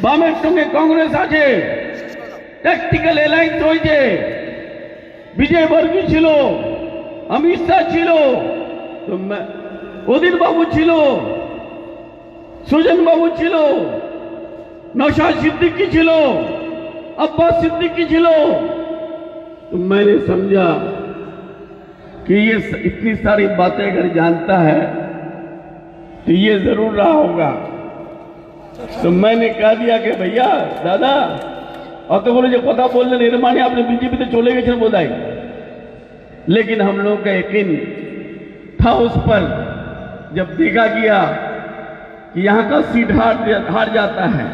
বামের সঙ্গে কংগ্রেস আছে, ট্যাকটিক্যাল অ্যালায়েন্স হয়েছে। বিজয় বর্গী ছিল, অমিত শাহ ছিল, অধীর বাবু ছিল, সুজন বাবু ছিল, नौशाद सिद्दीकी छिलो, अब्बास सिद्दीकी छिलो। तो मैंने समझा कि ये इतनी सारी बातें अगर जानता है तो ये जरूर रहा होगा। तो मैंने कह दिया कि भैया दादा अत बोले जो कथा बोलने निर्माणी आपने बीजेपी तो चले गए बोधाई, लेकिन हम लोगों का यकीन था उस पर जब देखा गया कि यहाँ का सीट हार जाता है,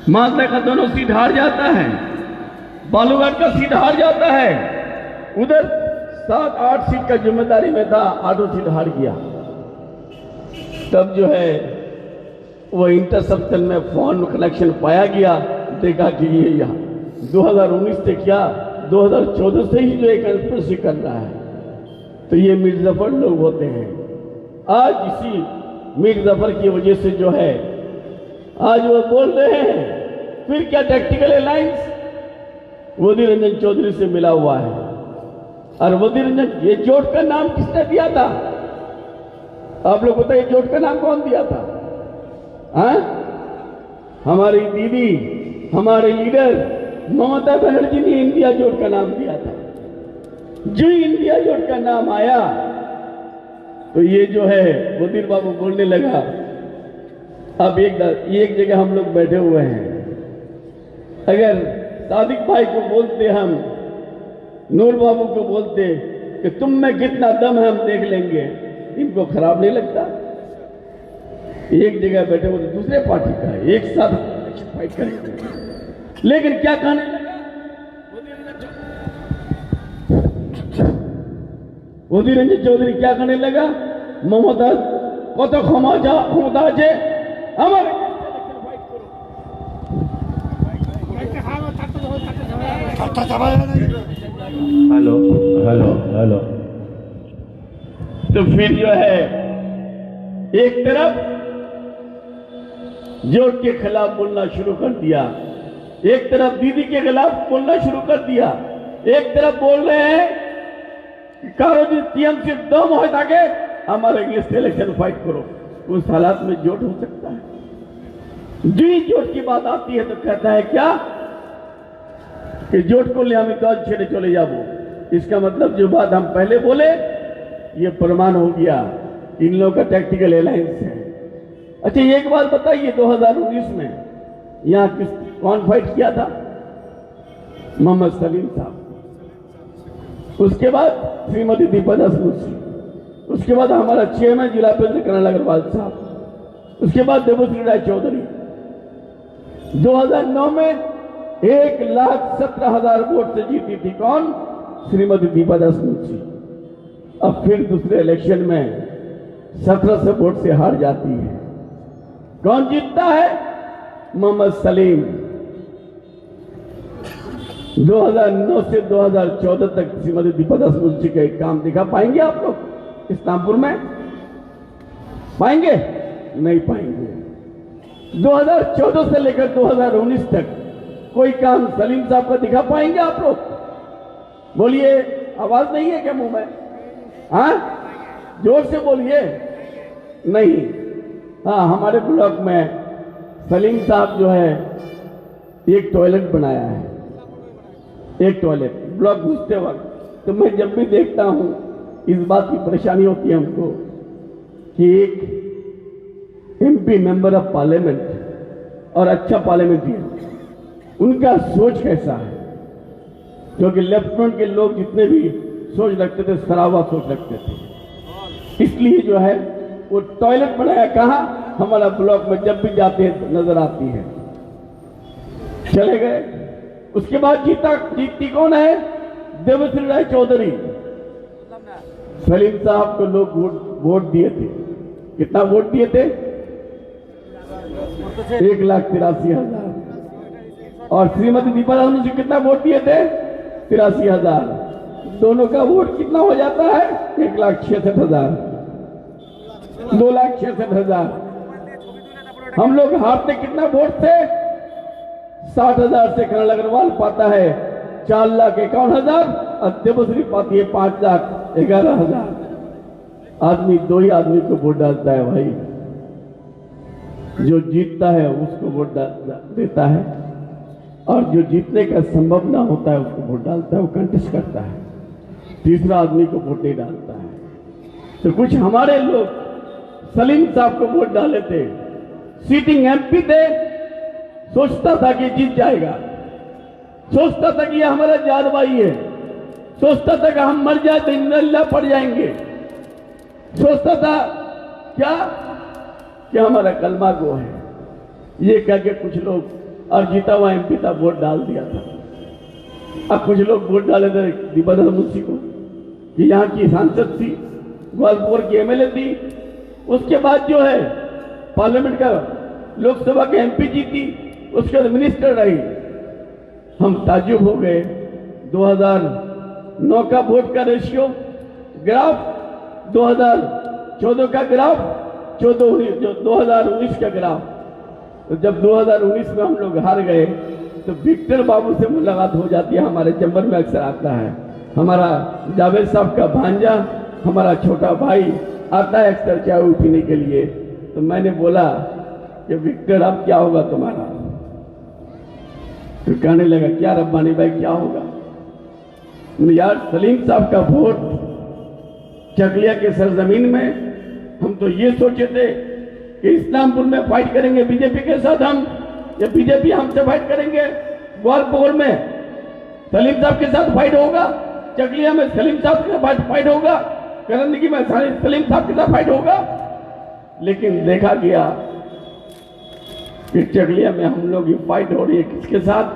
मालदा का दोनों सीट हार जाता है, बालूघाट का सीट हार जाता है, उधर 7-8 सीट का जिम्मेदारी में था, 8 सीट हार गया। तब जो है वो इंटरसेप्शन में फोन कनेक्शन पाया गया, देखा कि ये यहाँ 2019 से क्या 2014 से ही जो एक कंस्पिरेसी कर रहा है। तो ये मीर जफर लोग होते हैं। आज इसी मीर जफर की वजह से जो है आज वो बोल रहे हैं फिर क्या टैक्टिकल अलायंस वजीर रंजन चौधरी से मिला हुआ है। और वजीर रंजन, ये जोट का नाम किसने दिया था? आप लोग बताइए, जोट का नाम कौन दिया था? हाँ, हमारी दीदी, हमारे लीडर ममता बनर्जी ने इंडिया जोट का नाम दिया था। जो इंडिया जोट का नाम आया तो ये जो है वजीर बाबू बोलने लगा। अब एक जगह हम लोग बैठे हुए हैं, अगर सादिक भाई को बोलते, हम नूर बाबू को बोलते कि तुम में कितना दम है हम देख लेंगे, इनको खराब नहीं लगता? एक जगह बैठे हुए दूसरे पार्टी का एक साथ फाइट करेंगे, लेकिन क्या कहने लगा वजीर रंजन चौधरी? क्या कहने लगा? ममता कत क्षमता আছে আমার हेलो हेलो हेलो। तो फिर जो है एक तरफ जोट के खिलाफ बोलना शुरू कर दिया, एक तरफ दीदी के खिलाफ बोलना शुरू कर दिया, एक तरफ बोल रहे हैं कारो जी टीएमसी दम हो ताकि हमारे अगेंस्ट इलेक्शन फाइट करो। उस हालात में जोट हो सकता है? जी जोट की बात आती है तो कहता है क्या कि जोट को ले हमें तो छेड़े चले जाओ। इसका मतलब जो बात हम पहले बोले ये प्रमाण हो गया, इन लोगों का टैक्टिकल अलायंस है। अच्छा एक बात बताइए, 2019 में यहाँ कौन फाइट किया था? मोहम्मद सलीम साहब, उसके बाद श्रीमती दीपा दास मुंशी, उसके बाद हमारा चेयरमैन जिला परिषद कर्नल अग्रवाल साहब, उसके बाद देवश्री राय चौधरी। 2009 में 1,17,000 वोट से जीती थी कौन? श्रीमती दीपा दास मुंशी। अब फिर दूसरे इलेक्शन में 1700 वोट से हार जाती है। कौन जीतता है? मोहम्मद सलीम। 2009 से 2014 तक श्रीमती दीपा दास मुंशी का एक काम दिखा पाएंगे आप लोग इस्लामपुर में? पाएंगे? नहीं पाएंगे। 2014 से लेकर 2019 तक कोई काम सलीम साहब का दिखा पाएंगे आप लोग? बोलिए, आवाज नहीं है क्या मुंह में? हाँ, जोर से बोलिए। नहीं। हाँ, हमारे ब्लॉक में सलीम साहब जो है एक टॉयलेट बनाया है, एक टॉयलेट ब्लॉक घुसते वक्त। तो मैं जब भी देखता हूं इस बात की परेशानी होती है हमको कि एक एमपी मेंबर ऑफ पार्लियामेंट और अच्छा पार्लियामेंटियन, उनका सोच कैसा है? क्योंकि लेफ्टिनेंट के लोग जितने भी सोच रखते थे सरावा सोच रखते थे, इसलिए जो है वो टॉयलेट बनाया। कहाँ? हमारा ब्लॉक में जब भी जाते हैं तो नजर आती है। चले गए। उसके बाद जीती कौन है? देवश्री राय चौधरी। सलीम साहब को लोग वोट दिए थे। कितना वोट दिए थे? 1,83,000। और श्रीमती दीपा दास मुंशी कितना वोट दिए थे? 83,000। दोनों का वोट कितना हो जाता है? 1,66,000, 2,66,000। हम लोग हारते कितना वोट से? 60,000 से करण अग्रवाल पाता है 4,51,000 और देवश्री पाती है 5,11,000। आदमी दो ही आदमी को वोट डालता है भाई, जो जीतता है उसको वोट देता है और जो जीतने का संभव ना होता है उसको वोट डालता है, वो कंटेस्ट करता है, तीसरा आदमी को वोट नहीं डालता है। तो कुछ हमारे लोग सलीम साहब को वोट डाले थे, सीटिंग एमपी थे, सोचता था कि जीत जाएगा, सोचता था कि यह हमारा जात भाई है, सोचता था कि हम मर जाए तो इंद्रिल्ला पड़ जाएंगे, सोचता था क्या कि हमारा कलमा गो है, ये कह के कुछ लोग और जीता हुआ एमपी था वोट डाल दिया था। अब कुछ लोग वोट डाले थे दीपादास मुंशी को कि यहाँ की सांसद थी, ग्वालियर की एमएलए थी, उसके बाद जो है पार्लियामेंट का लोकसभा के एमपी जीती, उसके बाद मिनिस्टर रही। हम ताज्जुब हो गए। 2009 का वोट का रेशियो ग्राफ, 2014 का ग्राफ, 2019 का ग्राफ। तो जब 2019 में हम लोग हार गए तो विक्टर बाबू से मुलाकात हो जाती है, हमारे चैम्बर में अक्सर आता है, हमारा जावेद साहब का भांजा, हमारा छोटा भाई आता है अक्सर चाय पीने के लिए। तो मैंने बोला कि विक्टर अब क्या होगा तुम्हारा? तो कहने लगा क्या रब्बानी भाई क्या होगा? यार सलीम साहब का वोट चकलिया के सरजमीन में, हम तो ये सोचे थे कि इस्लामपुर में फाइट करेंगे बीजेपी के साथ हम, या बीजेपी हमसे फाइट करेंगे। ग्वालियर में सलीम साहब के साथ फाइट होगा, चकलिया में सलीम साहब के साथ फाइट होगा, करंदगी में सलीम साहब के साथ फाइट होगा। लेकिन देखा गया कि चकलिया में हम लोग ये फाइट हो रही है किसके साथ?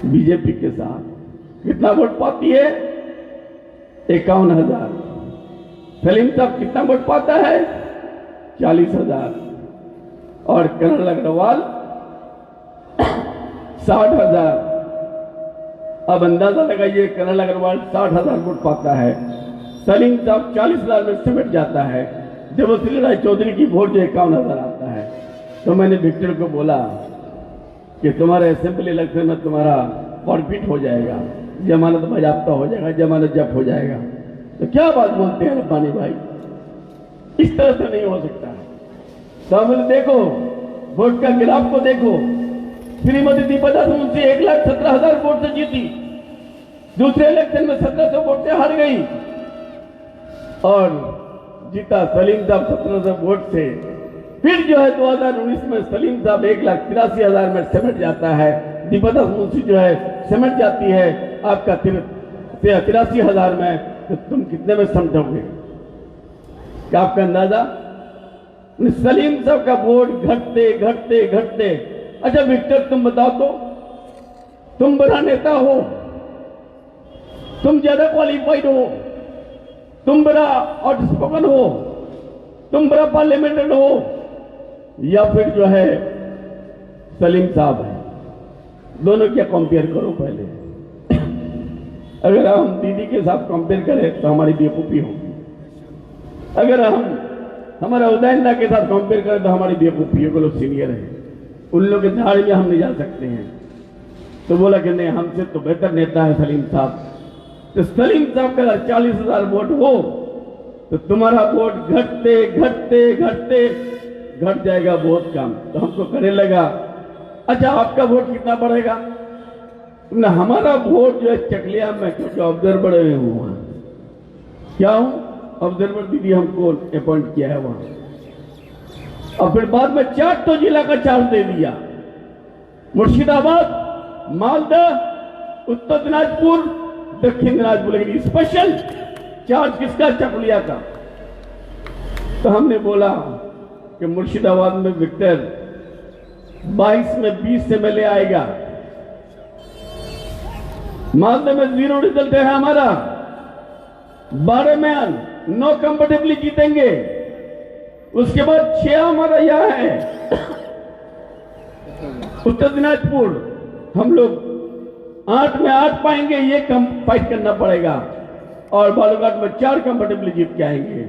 बीजेपी के साथ। कितना वोट पाती है? 51,000। सलीम साहब कितना वोट पाता है? 40,000। और करण अग्रवाल 60,000। अब अंदाजा लगाइए, करण अग्रवाल 60,000 वोट पाता है, सलीम साहब 40,000 में सिमट जाता है, देवश्री राय चौधरी की वोट जो 51,000 आता है। तो मैंने विक्टर को बोला कि तुम्हारे असेंबली इलेक्शन में तुम्हारा फॉरफिट हो जाएगा, जमानत बाजाप्ता हो जाएगा, जमानत जब्त हो जाएगा। तो क्या बात बोलते हैं रब्बानी भाई, इस तरह से नहीं हो सकता। तो हमने देखो वोट का ग्राफ को देखो, श्रीमती दीपादास मुंशी 1,17,000 वोट से जीती, दूसरे इलेक्शन में 1,700 वोट से हार गई, और जीता सलीम साहब 1,700 वोट से। फिर जो है 2019 में सलीम साहब 1,83,000 में सिमट जाता है, दीपादास मुंशी जो है सिमट जाती है आपका 83,000 में। तो तुम कितने में समझोगे? क्या आपका अंदाजा? सलीम साहब का वोट घटते घटते घटते। अच्छा विक्टर तुम बताओ तो, तुम बड़ा नेता हो, तुम ज्यादा क्वालिफाइड हो, तुम बड़ा आउटस्पोकन हो, तुम बड़ा पार्लियामेंटर हो, या फिर जो है सलीम साहब है? दोनों क्या कंपेयर करो पहले। अगर हम दीदी के साथ कंपेयर करें तो हमारी बेवकूफी होगी, अगर हम हमारा उदयनदा के साथ कंपेयर करें तो हमारी बेवकूफी होगी, लोग सीनियर है, उन लोग के झाड़ में हम नहीं जा सकते हैं। तो बोला कि नहीं हमसे तो बेहतर नेता है सलीम साहब। तो सलीम साहब का 40,000 वोट हो तो तुम्हारा वोट घटते घटते घटते घट जाएगा बहुत कम। तो हमको कहने लगा अच्छा आपका वोट कितना बढ़ेगा? तुमने हमारा वोट जो है चकलिया में, क्योंकि ऑब्जर्वर हूँ वहां, क्या हूं ऑब्जर्वर, दीदी हमको अपॉइंट किया है वहां। और फिर बाद में 4 जिला का चार्ज दे दिया, मुर्शिदाबाद, मालदा, उत्तर दिनाजपुर, दक्षिण दिनाजपुर, लेकिन स्पेशल चार्ज किसका? चकलिया का। तो हमने बोला कि मुर्शिदाबाद में विक्टर 22 में 20 एमएलए आएगा, मालदा में 0 रिजल्ट है हमारा, 12 में 9 कंफर्टेबली जीतेंगे, उसके बाद 6 हमारा यह है उत्तर दिनाजपुर, हम लोग 8 में 8 पाएंगे, ये कम फाइट करना पड़ेगा, और बालूघाट में 4 कंफर्टेबली जीत के आएंगे।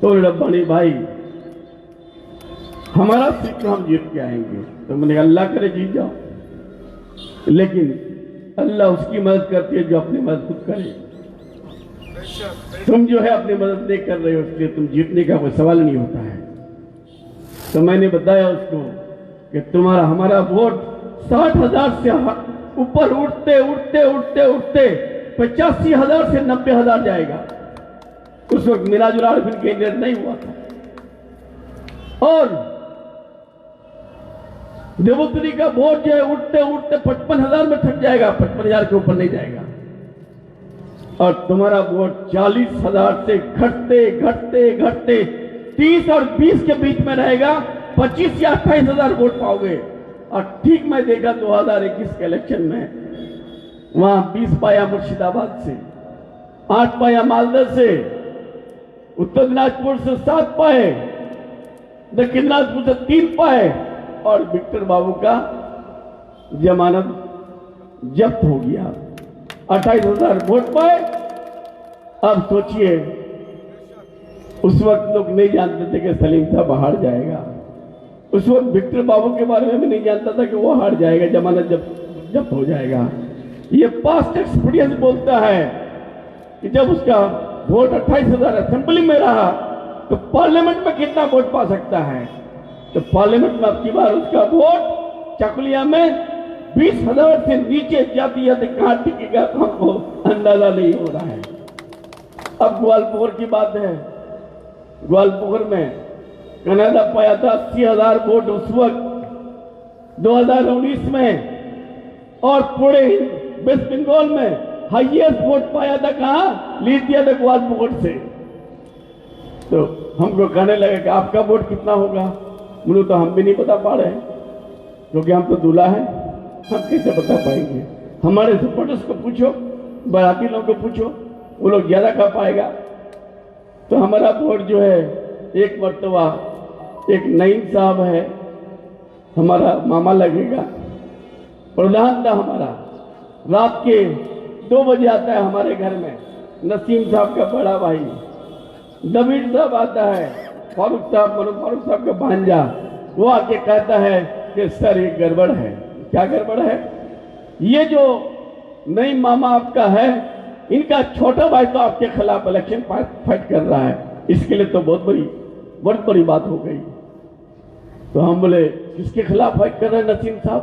तो रब्बानी भाई हमारा सीट हम जीत के आएंगे। तो मैंने कहा अल्लाह करे जीत जाओ, लेकिन अल्लाह उसकी मदद करती है जो अपनी मदद खुद करे। तुम जो है अपनी मदद नहीं कर रहे हो, इसलिए तुम जीतने का कोई सवाल नहीं होता है। तो मैंने बताया उसको कि तुम्हारा हमारा वोट 60,000 से ऊपर उठते उठते उठते उठते 85,000 से 90,000 जाएगा। उस वक्त मिराजुल आरिफीन कैंडिडेट नहीं हुआ था। और देवोत्तरी का वोट जो है उठते उठते 55,000 में थक जाएगा, 55,000 के ऊपर नहीं जाएगा। और तुम्हारा वोट 40,000 से घटते घटते घटते 30 और 20 के बीच में रहेगा, 25 या 28,000 वोट पाओगे। और ठीक मैं देखा 2021 के इलेक्शन में, वहां 20 पाया मुर्शिदाबाद से, 8 पाया मालदा से, उत्तर दिनाजपुर से 7 पाए, दक्षिण दिनाजपुर से 3 पाए, और विक्टर बाबू का जमानत जब्त हो गया। 28,000 वोट पाए। अब सोचिए, उस वक्त लोग नहीं जानते थे कि सलीम साहब हार जाएगा। उस वक्त विक्टर बाबू के बारे में भी नहीं जानता था कि वो हार जाएगा, जमानत जब्त हो जाएगा। ये पास्ट एक्सपीरियंस बोलता है कि जब उसका वोट 28,000 असेंबली में रहा तो पार्लियामेंट में कितना वोट पा सकता है। तो पार्लियामेंट में अब की बार उसका वोट चकुलिया में 20,000 से नीचे जाती है, कहां टिकेगा हमको अंदाजा नहीं हो रहा है। अब ग्वालपोर की बात है। ग्वालपोर में कनाडा पाया था 80,000 वोट उस वक्त 2019 में, और पूरे वेस्ट बंगाल में हाईएस्ट वोट पाया था, कहां लीड दिया था ग्वालपोर से। तो हमको कहने लगे कि आपका वोट कितना होगा। बोलो तो हम भी नहीं बता पा रहे, क्योंकि हम तो दूल्हा हैं, हम कैसे बता पाएंगे। हमारे सपोर्टर्स को पूछो, बाराती लोगों को पूछो, वो लोग ज्यादा कह पाएगा। तो हमारा वोट जो है, एक मर्तबा एक नईम साहब है, हमारा मामा लगेगा, प्रधान था हमारा, रात के 2 बजे आता है हमारे घर में। नसीम साहब का बड़ा भाई दबीर साहब आता है, फारूक साहब, मनोज फारूक साहब का भांजा, वो आके कहता है कि सर ये गड़बड़ है। क्या गड़बड़ है? ये जो नईम मामा आपका है, इनका छोटा भाई तो आपके खिलाफ इलेक्शन फाइट कर रहा है, इसके लिए तो बहुत बड़ी बात हो गई। तो हम बोले किसके खिलाफ फाइट कर रहे हैं नसीम साहब?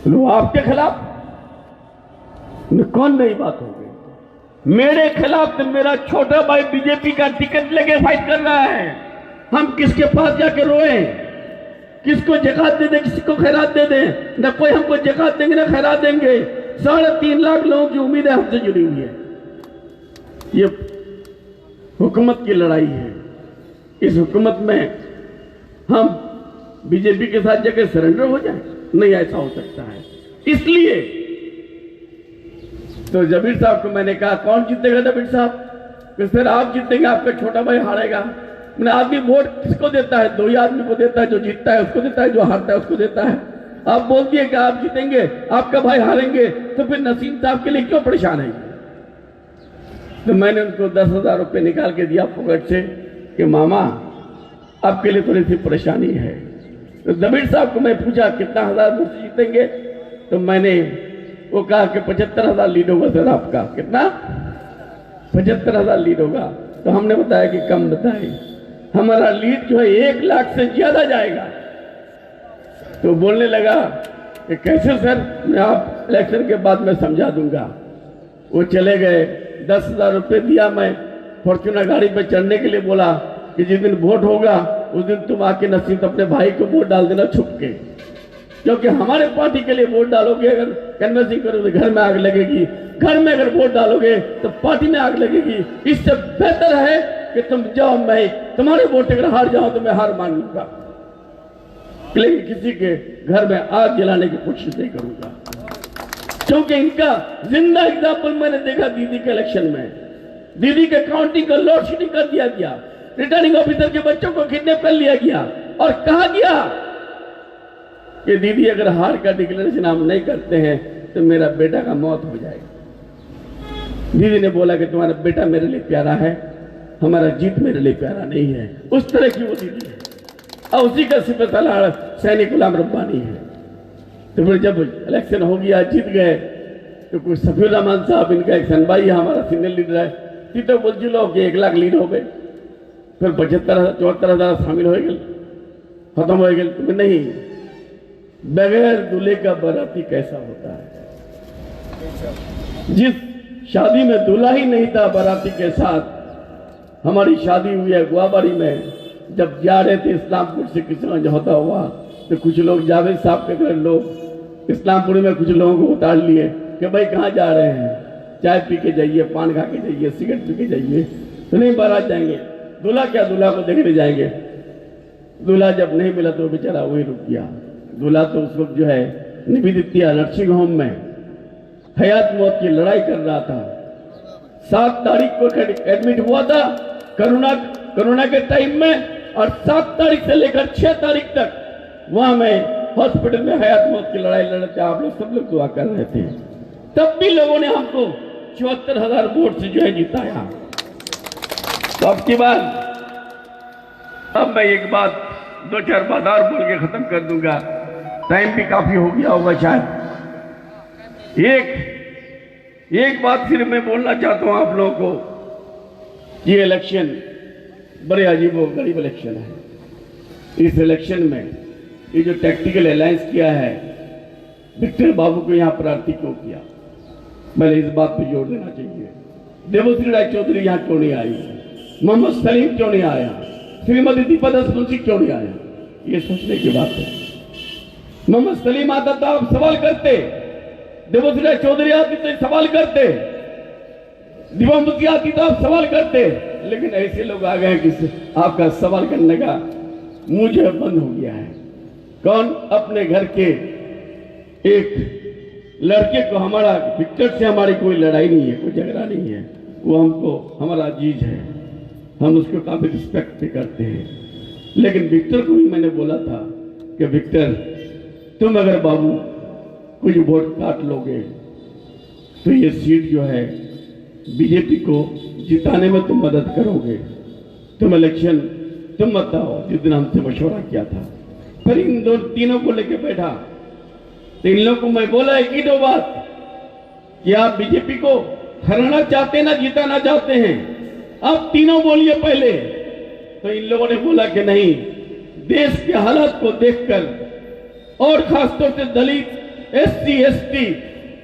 बोलो आपके खिलाफ। कौन नई बात हो गई? मेरे खिलाफ तो मेरा छोटा भाई बीजेपी का टिकट लेके फाइट कर रहा है। हम किसके पास जाके रोए? किसको जकात दे दें, किसको खैरात दे दें? न कोई हमको जकात देंगे ना खैरात देंगे। 3.5 लाख लोगों की उम्मीद है हमसे जुड़ी हुई है। ये हुकूमत की लड़ाई है। इस हुकूमत में हम बीजेपी के साथ जाकर सरेंडर हो जाए? नहीं, ऐसा हो सकता है। इसलिए तो जबीर साहब को मैंने कहा कौन जीतेगा? जबीर साहब कि सर आप जीतेंगे, आपका छोटा भाई हारेगा। मैंने आदमी वोट किसको देता है? 2 ही आदमी को देता है, जो जीतता है उसको देता है, जो हारता है उसको देता है। आप बोल दिए कि आप जीतेंगे, आपका भाई हारेंगे, तो फिर नसीम साहब के लिए क्यों परेशान है? तो मैंने उनको 10,000 रुपये निकाल के दिया पॉकेट से कि मामा आपके लिए थोड़ी सी परेशानी है। तो जबीर साहब को मैं पूछा कितना हजार वोट जीतेंगे? तो मैंने वो कहा कि 75,000 लीड होगा सर आपका। कितना? 75,000 लीड होगा। तो हमने बताया कि कम बताए, हमारा लीड जो है 1 लाख से ज्यादा जाएगा। तो बोलने लगा कि कैसे सर? मैं आप इलेक्शन के बाद मैं समझा दूंगा। वो चले गए। 10,000 रुपये दिया। मैं फॉर्च्यूनर गाड़ी पे चढ़ने के लिए बोला कि जिस दिन वोट होगा उस दिन तुम आके नसीम अपने भाई को वोट डाल देना छुप के, क्योंकि हमारे पार्टी के लिए वोट डालोगे, अगर कैनवसिंग करोगे घर में आग लगेगी, घर में अगर वोट डालोगे तो पार्टी में आग लगेगी। इससे बेहतर है कि तुम जाओ, मैं तुम्हारे वोट अगर हार जाओ तो मैं हार मान लूंगा, लेकिन किसी के घर में आग जलाने की कोशिश नहीं करूंगा। क्योंकि इनका जिंदा एग्जाम्पल मैंने देखा दीदी के इलेक्शन में। दीदी के काउंटिंग का लोड शेडिंग कर दिया गया, रिटर्निंग ऑफिसर के बच्चों को किडनैप कर लिया गया और कहा गया कि दीदी अगर हार का डिक्लेरेशन हम नहीं करते हैं तो मेरा बेटा का मौत हो जाएगी। दीदी ने बोला कि तुम्हारा बेटा मेरे लिए प्यारा है, हमारा जीत मेरे लिए प्यारा नहीं है। उस तरह की वो दीदी है। और उसी का सिपह सालार सैनिक गुलाम रब्बानी है। तो फिर जब इलेक्शन हो गया, जीत गए, तो कुछ सफीर रहमान साहब, इनका एक सनबाई है, हमारा सीनियर लीडर है, तीनों बोल लो कि 1 लाख लीड हो गए, फिर 75,000-74,000 शामिल हो गए, खत्म हो गए। तो नहीं, बगैर दूल्हे का बाराती कैसा होता है? जिस शादी में दूल्हा ही नहीं था बाराती के साथ, हमारी शादी हुई है गुआबारी में, जब जा रहे थे इस्लामपुर से किसी होता हुआ, तो कुछ लोग जावेद साहब के घर लोग इस्लामपुर में कुछ लोगों को उतार लिए कि भाई कहाँ जा रहे हैं, चाय पी के जाइए, पान खा के जाइए, सिगरेट पी के जाइए। तो नहीं, बारात जाएंगे, दूल्हा क्या, दूल्हा को देखने जाएंगे। दूल्हा जब नहीं मिला तो बेचारा वही रुक गया। दूल्हा तो उस वक्त जो है निवेदिता नर्सिंग होम में हयात मौत की लड़ाई कर रहा था। 7 तारीख को एडमिट हुआ था कोरोना के टाइम में, और 7 तारीख से लेकर 6 तारीख तक वहां में हॉस्पिटल में हयात मौत की लड़ाई लड़ रहे। आप लोग सब लोग दुआ कर रहे थे, तब भी लोगों ने हमको 74,000 वोट से जो है जिताया। तो अब की बात, अब मैं एक बात 2-4 बात और बोल के खत्म कर दूंगा, टाइम भी काफी हो गया होगा शायद। एक बात सिर्फ मैं बोलना चाहता हूं आप लोगों को, ये इलेक्शन बड़े अजीबोगरीब इलेक्शन है। इस इलेक्शन में ये जो टैक्टिकल अलायंस किया है, विक्टर बाबू को यहाँ प्रार्थी क्यों किया, मैंने इस बात पे जोर देना चाहिए। देवश्री राय चौधरी यहाँ क्यों नहीं आई, मोहम्मद सलीम क्यों नहीं आया, श्रीमती दीपा दास मुंशी क्यों नहीं आया, ये सोचने की बात है। मोहम्मद सलीम आता था आप सवाल करते, देवश्री राय चौधरी आती तो सवाल करते, दीपा मुंशी आती तो आप सवाल करते, लेकिन ऐसे लोग आ गए कि आपका सवाल करने का मुंह जो है बंद हो गया है। कौन? अपने घर के एक लड़के को, हमारा विक्टर से हमारी कोई लड़ाई नहीं है, कोई झगड़ा नहीं है, वो हमको हमारा अजीज है, हम उसको काफी रिस्पेक्ट भी करते हैं। लेकिन विक्टर को भी मैंने बोला था कि विक्टर, तुम अगर बाबू कुछ वोट काट लोगे तो ये सीट जो है बीजेपी को जिताने में तुम मदद करोगे, तुम इलेक्शन तुम मत आओ। जिस दिन हमसे मशवरा किया था, फिर इन तीनों को लेके बैठा, तो इन लोगों को मैं बोला एक ही 2 बात कि आप बीजेपी को हराना चाहते ना जिताना चाहते हैं, आप तीनों बोलिए पहले। तो इन लोगों ने बोला कि नहीं, देश के हालात को देखकर और खासतौर से दलित, SC ST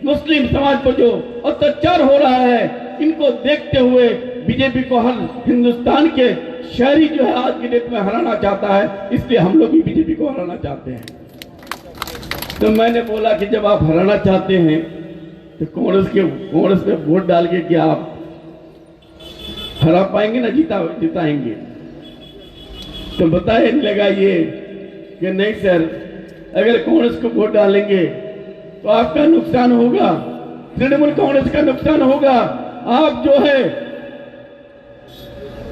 मुस्लिम समाज पर जो अत्याचार हो रहा है, इनको देखते हुए बीजेपी को हर हिंदुस्तान के शहरी जो है आज की डेट में हराना चाहता है, इसलिए हम लोग भी बीजेपी को हराना चाहते हैं। तो मैंने बोला कि जब आप हराना चाहते हैं तो कांग्रेस में वोट डाल के क्या आप हरा पाएंगे ना, जिताएंगे? तो बताए लगा ये कि नहीं सर, अगर कांग्रेस को वोट डालेंगे तो आपका नुकसान होगा, तृणमूल कांग्रेस का नुकसान होगा, आप जो है।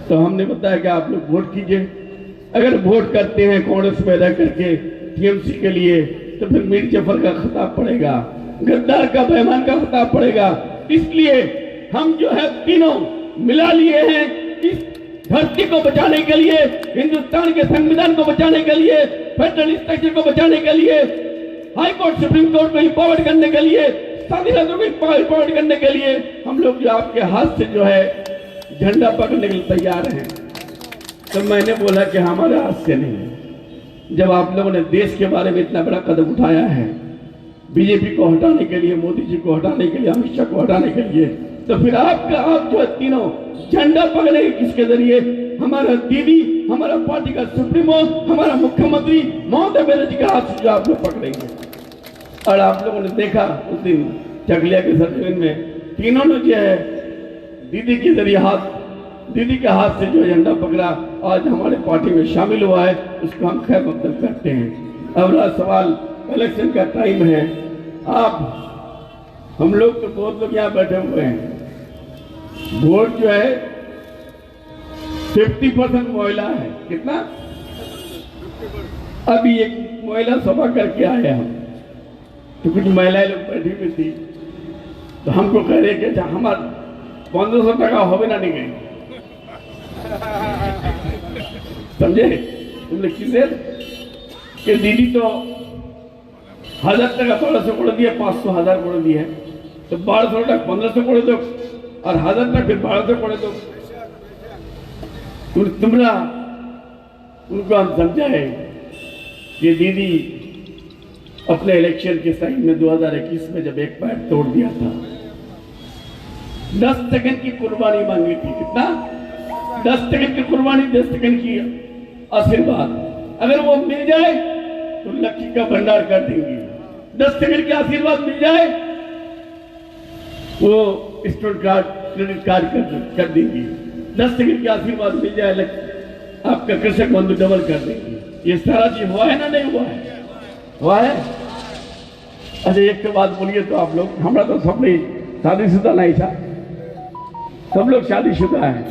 तो हमने बताया कि आप लोग वोट कीजिए, अगर वोट करते हैं कांग्रेस में रह करके TMC के लिए, तो फिर मीर जफर का खिताब पड़ेगा, गद्दार का, बेईमान का खिताब पड़ेगा। इसलिए हम जो है तीनों मिला लिए हैं, इस धरती को बचाने के लिए, हिंदुस्तान के संविधान को बचाने के लिए, फेडरल स्ट्रक्चर को बचाने के लिए, हाई कोर्ट सुप्रीम कोर्ट को इंपावर करने के लिए, स्वाधीनता को इंपावर करने के लिए हम लोग जो आपके हाथ से जो है झंडा पकड़ने के लिए तैयार हैं। तो मैंने बोला कि हमारे हाथ से नहीं। जब आप लोगों ने देश के बारे में इतना बड़ा कदम उठाया है, बीजेपी को हटाने के लिए, मोदी जी को हटाने के लिए, अमित शाह को हटाने के लिए, तो फिर आप जो है तीनों झंडा पकड़ेंगे किसके जरिए? हमारा दीदी, हमारा पार्टी का सुप्रीमो, हमारा मुख्यमंत्री ममता बनर्जी के हाथ से जो आप लोग पकड़ेंगे। और आप लोगों ने देखा उस दिन चकलिया के सर्जन में तीनों ने जो है दीदी के जरिए दीदी के हाथ से जो झंडा पकड़ा, आज हमारे पार्टी में शामिल हुआ है, उसको हम खैर मकदम करते हैं। अब रहा सवाल, इलेक्शन का टाइम है, हम लोग तो बहुत लोग यहाँ बैठे हुए हैं, वोट जो है 50% महिला है। कितना? अभी एक महिला सभा करके आए हम, तो कुछ महिलाएं लोग बैठी हुई थी, तो हमको कह रहे कि हमारा 1500 टका हो ना नहीं गए, समझे? तुमने किसे कि दीदी तो 1000 টাকা 1200 করে দিয়ে 500 1000 করে দিয়ে तो 1200 টাকা 1500 করে दो और 1000 টাকা फिर 1200 করে दो। तुमरा उनको हम समझाए कि दीदी अपने इलेक्शन के टाइम में 2021 में जब एक पैर तोड़ दिया था 10 सेकंड की कुर्बानी मांगी थी। कितना? 10 सेकंड की कुर्बानी, 10 सेकंड की आशीर्वाद। अगर वो मिल जाए तो लक्की का भंडार कर देंगे। 10 सेकंड की आशीर्वाद मिल जाए वो स्टूडेंट कार्ड क्रेडिट कार्ड कर देंगी। 10 सेकंड की आशीर्वाद मिल जाए आपका कृषक बंधु डबल कर देंगे। ये सारा चीज हुआ है ना? नहीं हुआ है? हुआ है। अच्छा एक के बाद बोलिए तो आप लोग, हमारा तो सब नहीं शादीशुदा नहीं था, सब लोग शादीशुदा है।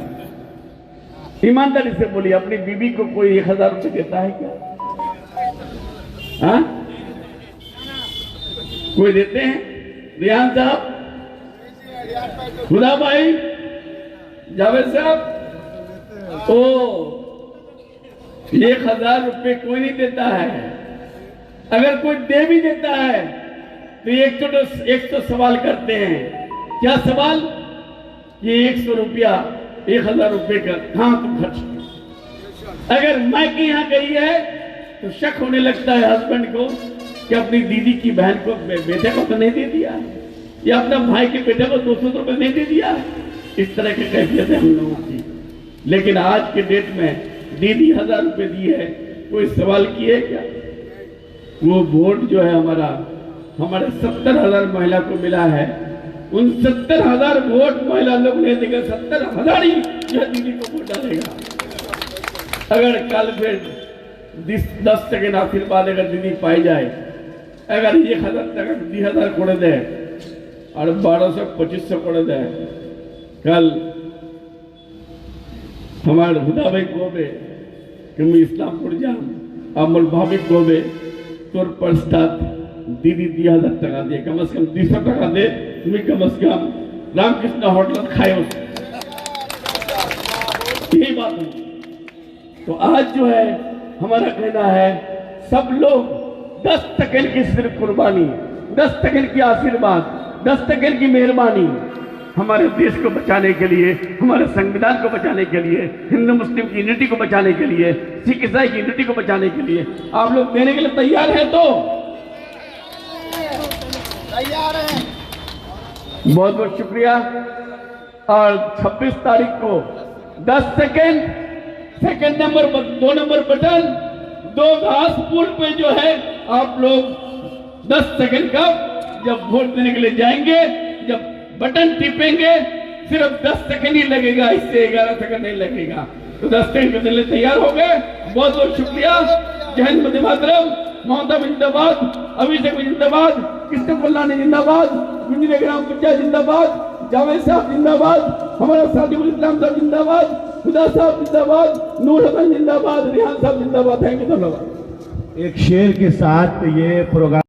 ईमानदारी से बोलिए, अपनी बीवी को कोई 1000 रुपये देता है क्या? हाँ, कोई देते हैं? रियान साहब, खुदा भाई, जावेद साहब, ओ 1000 रुपये कोई नहीं देता है। अगर कोई दे भी देता है तो एक तो सवाल करते हैं। क्या सवाल? ये 100 रुपया 1000 रुपये का कहां तुम खर्च किए? अगर मैं के यहाँ गई है तो शक होने लगता है हस्बैंड को कि अपनी दीदी की बहन को बेटे को तो नहीं दे दिया या अपना भाई के बेटे को 200 रुपये नहीं दे दिया। इस तरह की कैफियत है हम लोगों की। लेकिन आज के डेट में दीदी 1000 रुपये दी है, कोई सवाल किए क्या? वो वोट जो है हमारे 70,000 महिला को मिला है। उन 70,000 वोट महिला लोग नहीं देगा, 70,000 ही जो दीदी को वोट डालेगा। अगर कल फिर 10 सेकंड आशीर्वाद अगर दीदी पाई जाए, अगर 1000 টাকা 2000 করে দেয় আর 1200-2500 করে দেয়, कल हमारे हुदा भाई कोबे कि मैं इस्लामपुर जाम अमल भाभी कोबे तोर प्रस्ताव दीदी 2000 টাকা दे, कम से कम 200 টাকা दे, तुम्हें कम से कम रामकृष्ण होटल खाए। यही बात है। तो आज जो है हमारा कहना है सब लोग 10 सेकंड की सिर्फ कुर्बानी, 10 सेकंड की आशीर्वाद, 10 सेकंड की मेहरबानी हमारे देश को बचाने के लिए, हमारे संविधान को बचाने के लिए, हिंदू मुस्लिम की यूनिटी को बचाने के लिए, सिख ईसाई की यूनिटी को बचाने के लिए आप लोग देने के लिए तैयार हैं? तो तैयार हैं। बहुत बहुत शुक्रिया। और 26 तारीख को 10 सेकंड नंबर 2 नंबर बटन 2 घास पुल पे जो है आप लोग 10 सेकंड का जब वोट देने के लिए जाएंगे, जब बटन टिपेंगे सिर्फ 10 सेकंड ही लगेगा, इससे 11 सेकंड नहीं लगेगा। तो 10 सेकंड के लिए तैयार हो गए। बहुत बहुत शुक्रिया। जय हिंद, वंदे मातरम। ममता जिंदाबाद, अभिषेक जिंदाबाद, कृष्ण कल्याणी जिंदाबाद, गुंजने ग्राम पंचायत जिंदाबाद, जावेद साहब जिंदाबाद, हमारा सादिकुल इस्लाम साहब जिंदाबाद, खुदा साहब जिंदाबाद, नूर हसन जिंदाबाद, रिहान साहब जिंदाबाद। थैंक यू, धन्यवाद। एक शेर के साथ ये प्रोग्राम